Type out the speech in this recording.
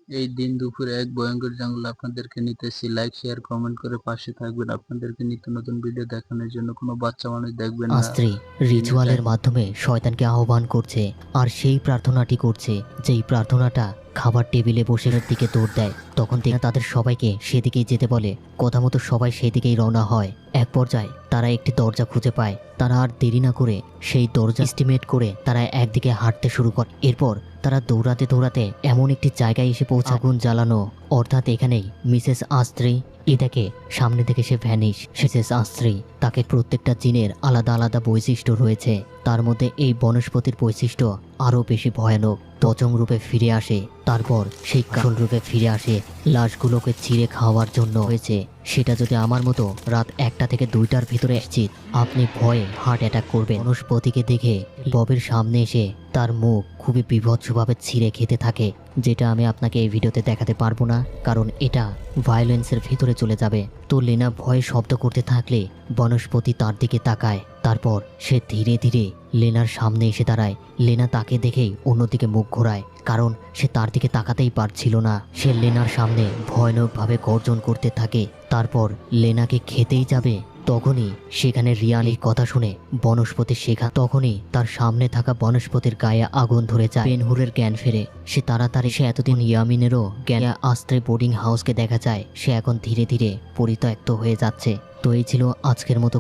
এই দিন দুপুরে এক ভয়ঙ্কর জঙ্গলে আপনাদেরকে নিতেছি। লাইক, শেয়ার, কমেন্ট করে পাশে থাকবেন। আপনাদেরকে নিত্য নতুন ভিডিও দেখানোর জন্য কোনো বাচ্চা মানুষ দেখবেন না। স্ত্রী দিনের রিচুয়ালের টাইম মাধ্যমে শয়তানকে আহ্বান করছে আর সেই প্রার্থনাটি করছে যেই প্রার্থনাটা খাবার টেবিলে বসে দিকে দৌড় দেয়। তখন তিনি তাদের সবাইকে সেদিকেই যেতে বলে। কথা মতো সবাই সেদিকেই রওনা হয়। এক পর্যায়ে তারা একটি দরজা খুঁজে পায়। তারা আর দেরি না করে সেই দরজা এস্টিমেট করে তারা একদিকে হাঁটতে শুরু করে। এরপর তারা দৌড়াতে দৌড়াতে এমন একটি জায়গায় এসে পৌঁছে। আগুন জ্বালানো, অর্থাৎ এখানেই মিসেস আস্ত্রী এটাকে সামনে থেকে সে ভ্যানিশ। মিসেস আস্ত্রী তাকে প্রত্যেকটা জিনের আলাদা আলাদা বৈশিষ্ট্য রয়েছে। তার মধ্যে এই বনস্পতির বৈশিষ্ট্য আরও বেশি ভয়ানক। পচং রূপে ফিরে আসে, তারপর সেই কাল রূপে ফিরে আসে লাশগুলোকে চিড়ে খাওয়ার জন্য হয়েছে। সেটা যদি আমার মতো রাত 1টা থেকে 2টার ভিতরে নিশ্চিত আপনি ভয়ে হার্ট অ্যাটাক করবেন। বনস্পতিকে দেখে ববের সামনে এসে তার মুখ খুবই বীভৎসভাবে ছিঁড়ে খেতে থাকে, যেটা আমি আপনাকে এই ভিডিওতে দেখাতে পারবো না, কারণ এটা ভায়োলেন্সের ভিতরে চলে যাবে। তো লেনা ভয়ে শব্দ করতে থাকলে বনস্পতি তার দিকে তাকায়। তারপর সে ধীরে ধীরে লেনার সামনে এসে দাঁড়ায়। লেনা তাকে দেখেই অন্যদিকে মুখ ঘোরায়, কারণ সে তার দিকে তাকাতেই পারছিল না। সে লেনার সামনে ভয়ানকভাবে গর্জন করতে থাকে। তারপর লেনাকে খেতেই যাবে, তখনই সেখানে রিয়ানের কথা শুনে বনস্পতি তখনই তার সামনে থাকা বনস্পতির গায়ে আগুন ধরে যায়। বেনহুরের জ্ঞান ফেরে। সে তাড়াতাড়ি সে এতদিন ইয়ামিনেরও জ্ঞান আস্ত্রে বোর্ডিং হাউসকে দেখা যায়। সে এখন ধীরে ধীরে পরিত্যক্ত হয়ে যাচ্ছে। তো এই ছিল আজকের মতো।